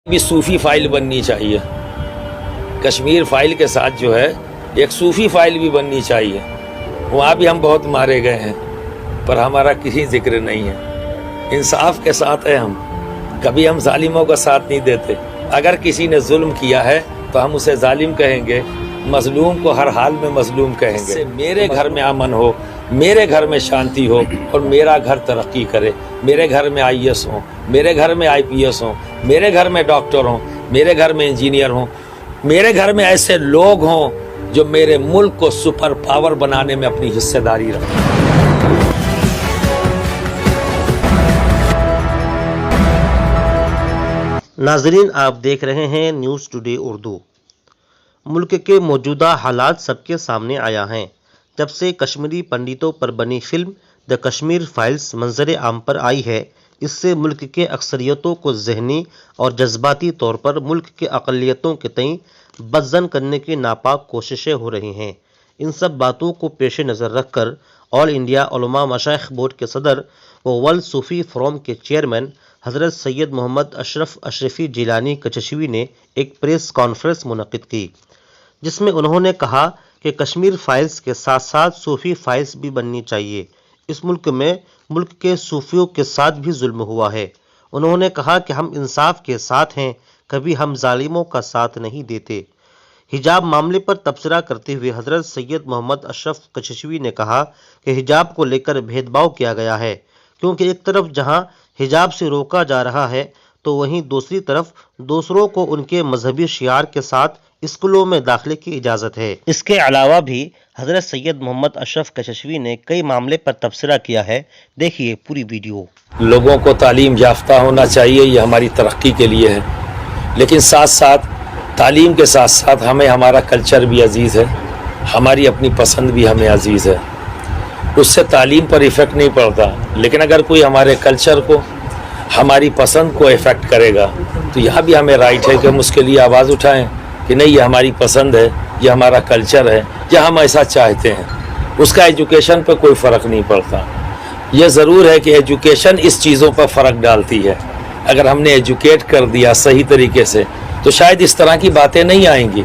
بھی صوفی فائل بننی چاہیے. کشمیر فائل کے ساتھ جو ہے ایک صوفی فائل بھی بننی چاہیے. وہاں بھی ہم بہت مارے گئے ہیں پر ہمارا کسی ذکر نہیں ہے. انصاف کے ساتھ ہے ہم، کبھی ہم ظالموں کا ساتھ نہیں دیتے. اگر کسی نے ظلم کیا ہے تو ہم اسے ظالم کہیں گے، مظلوم کو ہر حال میں مظلوم کہیں گے. میرے گھر میں امن ہو، میرے گھر میں شانتی ہو اور میرا گھر ترقی کرے. میرے گھر میں IAS ہوں، میرے گھر میں IPS ہوں، میرے گھر میں ڈاکٹر ہوں، میرے گھر میں انجینئر ہوں، میرے گھر میں ایسے لوگ ہوں جو میرے ملک کو سپر پاور بنانے میں اپنی حصہ داری رکھیں. ناظرین، آپ دیکھ رہے ہیں نیوز ٹوڈے اردو. ملک کے موجودہ حالات سب کے سامنے آیا ہیں. جب سے کشمیری پنڈتوں پر بنی فلم دی کشمیر فائلز منظر عام پر آئی ہے، اس سے ملک کے اکثریتوں کو ذہنی اور جذباتی طور پر ملک کے اقلیتوں کے تئیں بدظن کرنے کی ناپاک کوششیں ہو رہی ہیں. ان سب باتوں کو پیش نظر رکھ کر آل انڈیا علماء مشائخ بورڈ کے صدر و ورلڈ صوفی فورم کے چیئرمین حضرت سید محمد اشرف اشرفی جیلانی کچشوی نے ایک پریس کانفرنس منعقد کی، جس میں انہوں نے کہا کہ کشمیر فائلز کے ساتھ ساتھ صوفی فائلز بھی بننی چاہیے. اس ملک میں ملک کے صوفیوں کے ساتھ بھی ظلم ہوا ہے. انہوں نے کہا کہ ہم انصاف کے ساتھ ہیں، کبھی ہم ظالموں کا ساتھ نہیں دیتے. حجاب معاملے پر تبصرہ کرتے ہوئے حضرت سید محمد اشرف کچشوی نے کہا کہ حجاب کو لے کر بھید بھاؤ کیا گیا ہے، کیونکہ ایک طرف جہاں حجاب سے روکا جا رہا ہے تو وہیں دوسری طرف دوسروں کو ان کے مذہبی شعار کے ساتھ اسکولوں میں داخلے کی اجازت ہے. اس کے علاوہ بھی حضرت سید محمد اشرف کچشوی نے کئی معاملے پر تبصرہ کیا ہے. دیکھیے پوری ویڈیو. لوگوں کو تعلیم یافتہ ہونا چاہیے، یہ ہماری ترقی کے لیے ہے، لیکن ساتھ ساتھ تعلیم کے ساتھ ساتھ ہمیں ہمارا کلچر بھی عزیز ہے، ہماری اپنی پسند بھی ہمیں عزیز ہے. اس سے تعلیم پر ایفیکٹ نہیں پڑتا، لیکن اگر کوئی ہمارے کلچر کو، ہماری پسند کو ایفیکٹ کرے گا تو یہاں بھی ہمیں رائٹ ہے کہ ہم اس کے لیے آواز اٹھائیں کہ نہیں، یہ ہماری پسند ہے، یہ ہمارا کلچر ہے، یا ہم ایسا چاہتے ہیں. اس کا ایجوکیشن پہ کوئی فرق نہیں پڑتا. یہ ضرور ہے کہ ایجوکیشن اس چیزوں پر فرق ڈالتی ہے. اگر ہم نے ایجوکیٹ کر دیا صحیح طریقے سے تو شاید اس طرح کی باتیں نہیں آئیں گی.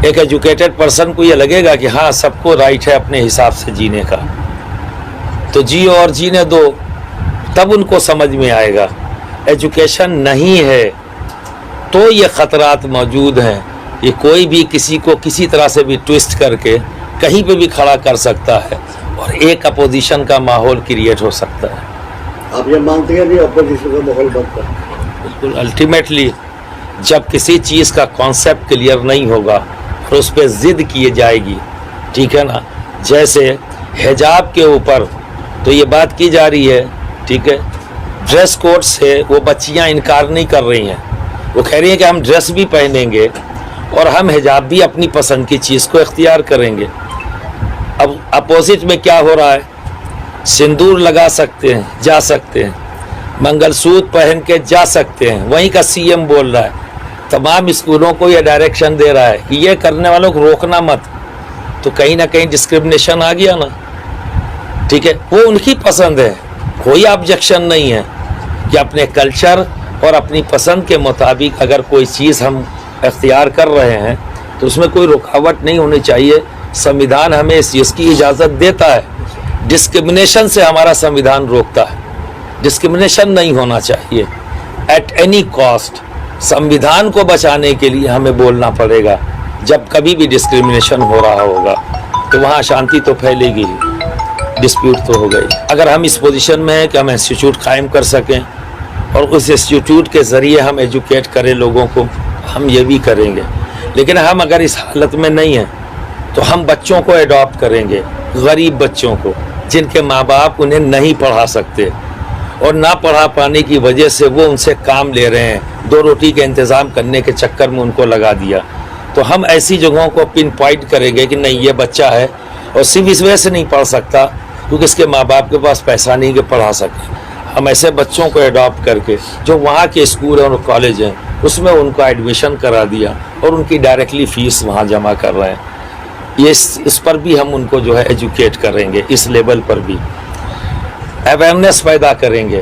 ایک ایجوکیٹڈ پرسن کو یہ لگے گا کہ ہاں سب کو رائٹ ہے اپنے حساب سے جینے کا، تو جیو اور جینے دو، تب ان کو سمجھ میں آئے گا. ایجوکیشن نہیں ہے تو یہ خطرات موجود ہیں. یہ کوئی بھی کسی کو کسی طرح سے بھی ٹویسٹ کر کے کہیں پہ بھی کھڑا کر سکتا ہے اور ایک اپوزیشن کا ماحول کریٹ ہو سکتا ہے. آپ یہ مانتے ہیں کہ اپوزیشن کا ماحول بنتا ہے؟ بالکل. الٹیمیٹلی جب کسی چیز کا کانسیپٹ کلیئر نہیں ہوگا اور اس پہ ضد کیے جائے گی، ٹھیک ہے نا، جیسے حجاب کے اوپر تو یہ بات کی جا رہی ہے، ٹھیک ہے، ڈریس کوڈ سے وہ بچیاں انکار نہیں کر رہی ہیں. وہ کہہ رہی ہیں کہ ہم ڈریس بھی پہنیں گے اور ہم حجاب بھی اپنی پسند کی چیز کو اختیار کریں گے. اب اپوزٹ میں کیا ہو رہا ہے؟ سندور لگا سکتے ہیں، جا سکتے ہیں، منگل سوت پہن کے جا سکتے ہیں. وہیں کا CM بول رہا ہے، تمام اسکولوں کو یہ ڈائریکشن دے رہا ہے کہ یہ کرنے والوں کو روکنا مت. تو کہیں نہ کہیں ڈسکرمنیشن آ گیا نا. ٹھیک ہے، وہ ان کی پسند ہے، کوئی آبجیکشن نہیں ہے کہ اپنے کلچر اور اپنی پسند کے مطابق اگر کوئی چیز ہم اختیار کر رہے ہیں تو اس میں کوئی رکاوٹ نہیں ہونی چاہیے. سمویدھان ہمیں اس چیز کی اجازت دیتا ہے. ڈسکرمنیشن سے ہمارا سمویدھان روکتا ہے. ڈسکرمنیشن نہیں ہونا چاہیے ایٹ اینی کاسٹ. سمویدھان کو بچانے کے لیے ہمیں بولنا پڑے گا. جب کبھی بھی ڈسکرمنیشن ہو رہا ہوگا تو وہاں شانتی تو پھیلے گی ہی، ڈسپیوٹ تو ہو گئی. اگر ہم اس پوزیشن میں ہیں کہ ہم انسٹیٹیوٹ قائم کر سکیں اور اس انسٹیٹیوٹ کے ذریعے ہم ایجوکیٹ کریں لوگوں کو، ہم یہ بھی کریں گے. لیکن ہم اگر اس حالت میں نہیں ہیں تو ہم بچوں کو ایڈاپٹ کریں گے، غریب بچوں کو جن کے ماں باپ انہیں نہیں پڑھا سکتے اور نہ پڑھا پانے کی وجہ سے وہ ان سے کام لے رہے ہیں، 2 روٹی کے انتظام کرنے کے چکر میں ان کو لگا دیا. تو ہم ایسی جگہوں کو پن پوائنٹ کریں گے کہ نہیں، یہ بچہ ہے اور صرف اس وجہ سے نہیں پڑھ سکتا کیونکہ اس کے ماں باپ کے پاس پیسہ نہیں کہ پڑھا سکے. ہم ایسے بچوں کو ایڈاپٹ کر کے جو وہاں کے اسکول اور کالج ہیں اس میں ان کو ایڈمیشن کرا دیا اور ان کی ڈائریکٹلی فیس وہاں جمع کر رہے ہیں. یہ اس پر بھی ہم ان کو جو ہے ایجوکیٹ کریں گے، اس لیول پر بھی اویئرنیس پیدا کریں گے